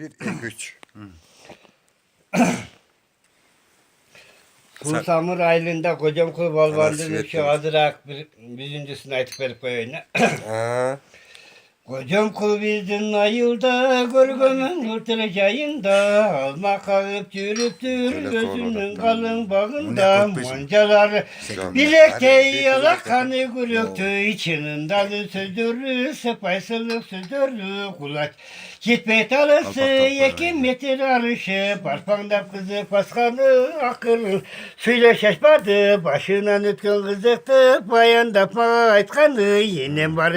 1, 2, 3. Kursamur aylığında kocam kul balbandının Nasıl şu adırak birincisini aytıp verip koyayım. Ha. Kocam kul bizden ayılda, görgümün ırtılacağında, alma kalıp yürüptür, Öyle gözünün doğru. kalın Bu bağında, ne kırpıyorsun? mancaları, Selam. bilekte Hadi, yalak bir kanı gülüktü, içinin dalı sözdürü, sepaysalık sözdürü, kulaç. Gitmek alısı, Alpak toplar yekin öyle. metir arışı, parpanda kızı paskanı, akıllı, suyla şaşmadı, başından ötken kızıktı, bayanda aytkanı, yine var,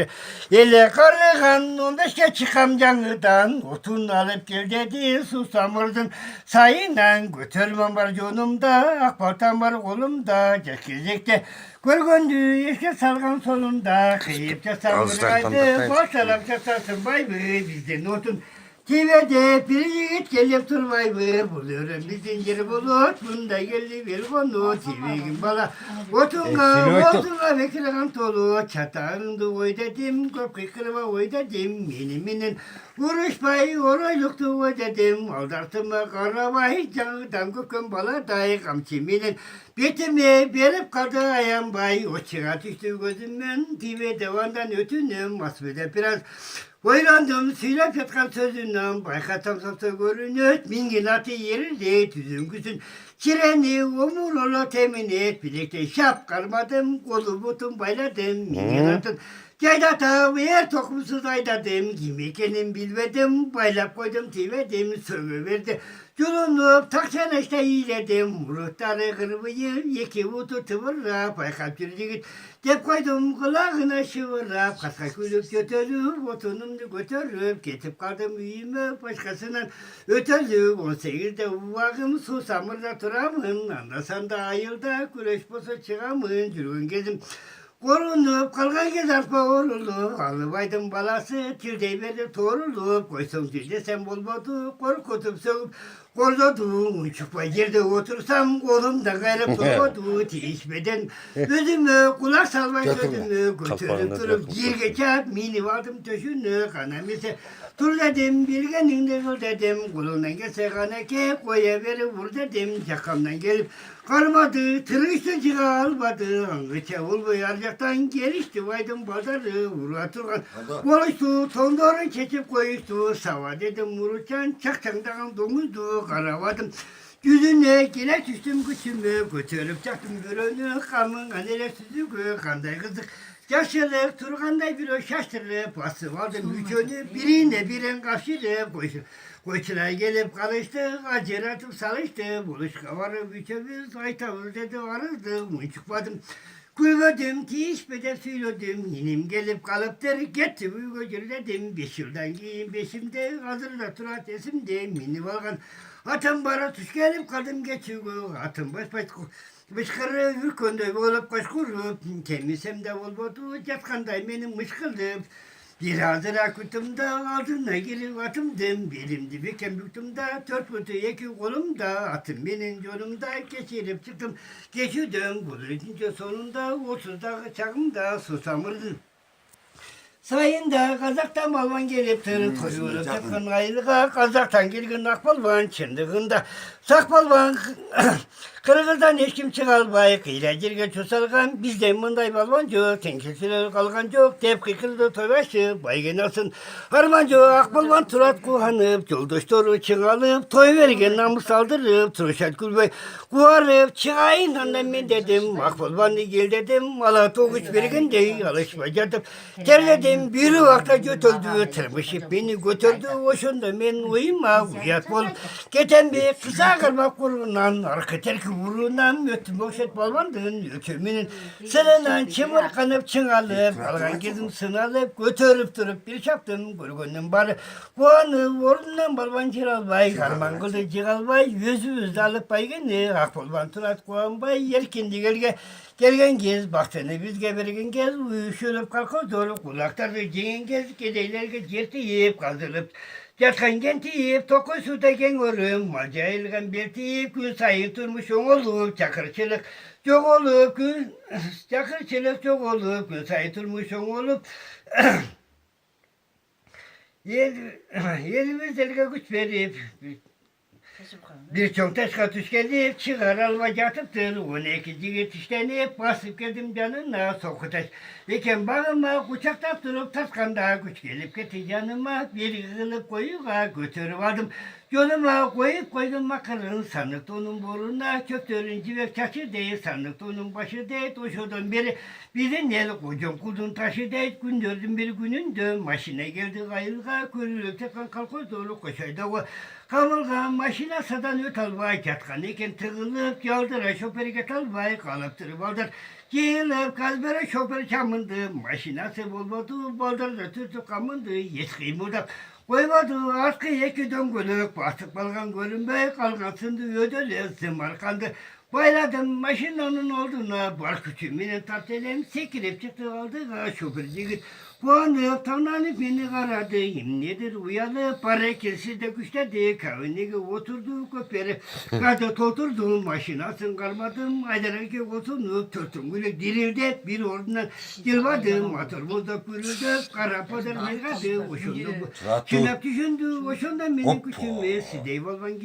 ele karlıgan, 15'e çıkam canıdan, otun alıp gel dedi, susamırdın, sayından, götürmem var canımda, akbartan var kolumda, cekizlikte, görgündü, eşke salgan solunda, kıyıpça Ağızdan salgıraydı, tanıdıktayız. başlarım çatarsın bay be, bizden otun, TV'de bir yiğit gelip durmay be, buluyorum bizim yeri bulut, bunda geldi bir konu, TV'nin bala, otunga, otunga bekleyen tolu, çatağında oy dedim, köpkü kırma oy dedim, minin, vuruş payı orayluktu oy dedim, aldartıma karabay, canıdan kökün bala day, kamçiminin, bitimi berip kaldı ayağım bay, o çığa düştü gözümden, TV'de vandan ötünüm, masbede biraz, Oylandım söylep yatkan sözünden, baykatam sapsa görünür, mingin atı yerinde tüzün güzün, çireni omur ola temin et, bilekte şap kalmadım, kolu butum bayladım, mingin atın, Ceydat'a ver tokumsuz aydadım, giymekenim bilmedim, baylap koydum tivedim, sövü verdi. Yulunup takçan işte iyiledim, muhtarı kırmıyı, yeki vutu tıvırrap, baykap yürüdük, dep koydum kulağına şıvırrap, kaska külüp götürüp, otunumdu götürüp, getip kaldım üyüme, başkasının ötürüp, 18'de uvağım, susamırda turamın, anlasan da ayılda, güreş bosa çıgamın, yürüyün gezim, korunup kalgan kez arpa orulup, alıbaydım balası, tirdeyi verdi torulup, koysam desem olmadı, korkutup söküp, korladım, çıkma yerde otursam, kolumda gayrı durmadı, değişmeden, özümü, kulak salmayı sözümü, götürüp durup, gir geçer, mini vardım töşünü, kanamese, dur dedim, bilgeninde dur dedim, kolundan gelse kaneke, koya verip vur dedim, yakamdan gelip, kalmadı, tırıştı çığa almadı, angıça ol bu yarcaktan gelişti, vaydım pazarı, vura turgan, konuştu, tondoru keçip koyuştu, sava dedim vururken, çakçangdan domuzdu, karavadım, yüzüne gele düştüm kıçımı, götürüp çaktım gölünü, kamın anele süzükü, kanday kızık, yaşlılık, turganday bir o şaştırıp, bası vardım üçünü, birine biren kapşırıp, koyçular gelip karıştı, acır atıp salıştı, buluşka varıp üçümüz, aytavuz dedi varızdı, çıkmadım. Kuymadım, tişmeden söyledim, yinim gelip kalıptır, gitti uygu dedim, 5 yıldan giyin beşimde, hazırda turat esimde, mini valgan, atım bara tuş gelip kaldım geçiyor, atım baş Bışkırı ürkündü, olup koşkurup, temizsem de olmadı, yatkanday benim mışkıldım. Bir hazır akutumda, altına girip atımdım, benim dibi kembüktumda, törpütü yeki kolumda, atım benim yolumda, geçirip çıktım, geçirdim, bulur sonunda, 30 dağı çağımda, susamırdım. Sayında Kazak'tan balvan gelip tırın koyulup tıkkın aylığa, Kazak'tan gelgin akbalvan çındığında, sakbalvan Kırgız'dan hiç kim çıkalbay, kıyla cirge çosalgan, bizden bunday balvan yok, tenkilsiler kalgan yok, tep kıkırdı toybaşı, baygın olsun, harmancı akbalvan turat kuhanıp, yoldaşları çıkalıp, toy vergen namus saldırıp, turuşat gülbey, kuvarıp, çıkayın andan ben dedim, akbalvanı gel dedim, ala toğuç vergen dey, alışmacadım, terledim, bir vakta götürdü, tırmışıp beni götürdü, hoşunda ben uyuma, uyat bol, geçen bir kısa kırmak kurundan, arka terki vurundan, ötüm boşet balvandın, ötümünün sırından çımır kanıp çınalıp, kalgan gezim sınalıp, götürüp durup bir çaptım, gülgünün barı, bu anı orundan balvan çıralbay, karman kıldı çıkalbay, yüzü alıp baygını, akbolvan turat kuanbay, yerkindi gelgen gez, baktığını bizge bergen gez, uyuşulup kalkıp dolu, kulaktardı ceğin gez, gedeylerge certiyip kaldırıp, yatkan gentiyip, tokun suda gengörüm, malca ilgen beltiyip, gün sayı durmuş olup, çakırçılık çok olup, çakırçılık çok olup, gün sayı durmuş olup, Yerimizlerge güç verip birçok taşka tuş gelip çıkar alma yatıptır 12 yigit işlenip basıp geldim canına sokutaş iken bağıma kucakta durup taskanda güç gelip gitti canıma bir kılıp koyuğa götürüp aldım yoluma koyup koydum makarın sandık onun boruna köftörün civek taşı değil sandık onun başı değil doşodan beri bizim el kocam kudun taşı değil gündürdüm bir gününde maşına geldi kayılga körülük tekan kalkoy doğru koşaydı o Kamalga maşina sadan öt albay katkan eken tığılıp yaldıra şoförge talbay kalıptırıp aldır. Giyilip kalbere şoför çamındı maşinası bulmadı baldırda tütü kamındı yetkiyi murdak. Koymadı askı eki döngülük basık balgan görünbey kalgan sındı ödülü zımarkandı. Bayladım maşinanın olduğuna bar küçümünün tartelem sekirip çıktı aldı şoför yigit. Kuanıp tavlanıp beni karadı nedir uyalı para kelsi de güçledi kaviniga oturdu köperi kadı toturdu maşinasın kalmadım aydaraki oturup tuttum güle dirildi bir ordundan yılmadım motorumuzda pürüldü kara padar melgadı oşundu çınap düşündü oşundan benim küçüme sidey balvan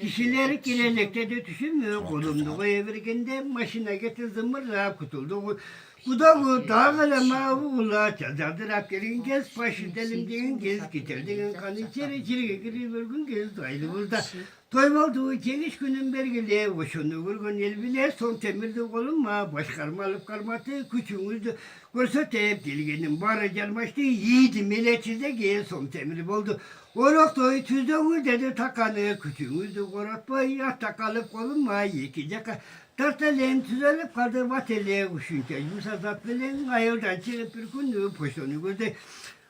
kişiler gelenekte de düşünmüyor kolumdu koyuvergende maşina getir zımbırla kutuldu Kudağı dağıla mağula çazadırak gelin gez başı delimdiğin gez getirdiğin kan içeri giri vurgun gez daylı burada toymaldığı geniş günün bergili hoşunu vurgun el bile son temirdi kolunma başkarma alıp karmatı küçüğündü görsötep dilgenin barı gelmişti yiğidi milletize gel son temiri oldu Orok toy tüzdöğü dedi takanı küçüğündü koratpay yatta kalıp kolunma iki caka Tartalen tüzelip kaldı vatele uşunca yumsazat bilen ayıldan çıkıp bir günlüğü poşonu gördü.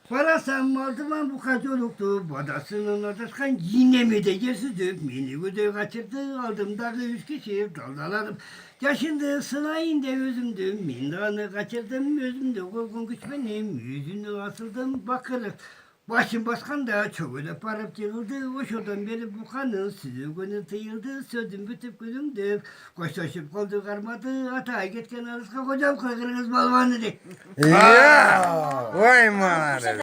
Parasam maldıman bu kaçoluktu badasının ataskan yine mi de gesizip mini gödü kaçırdı aldım dağı 3 kişi daldaladım. Yaşındı sınayında özümdü mindanı kaçırdım özümde korkun güç benim yüzünü asıldım bakırık. Başım baskan da çok öyle parıp yığıldı. O şuradan beri bu kanın sizi gönül tıyıldı. Sözüm bütüp gülümdü. Koştaşıp koldu karmadı. Atay gitken arızka kocam kırgınız balvanı de. Ya, vay mağara.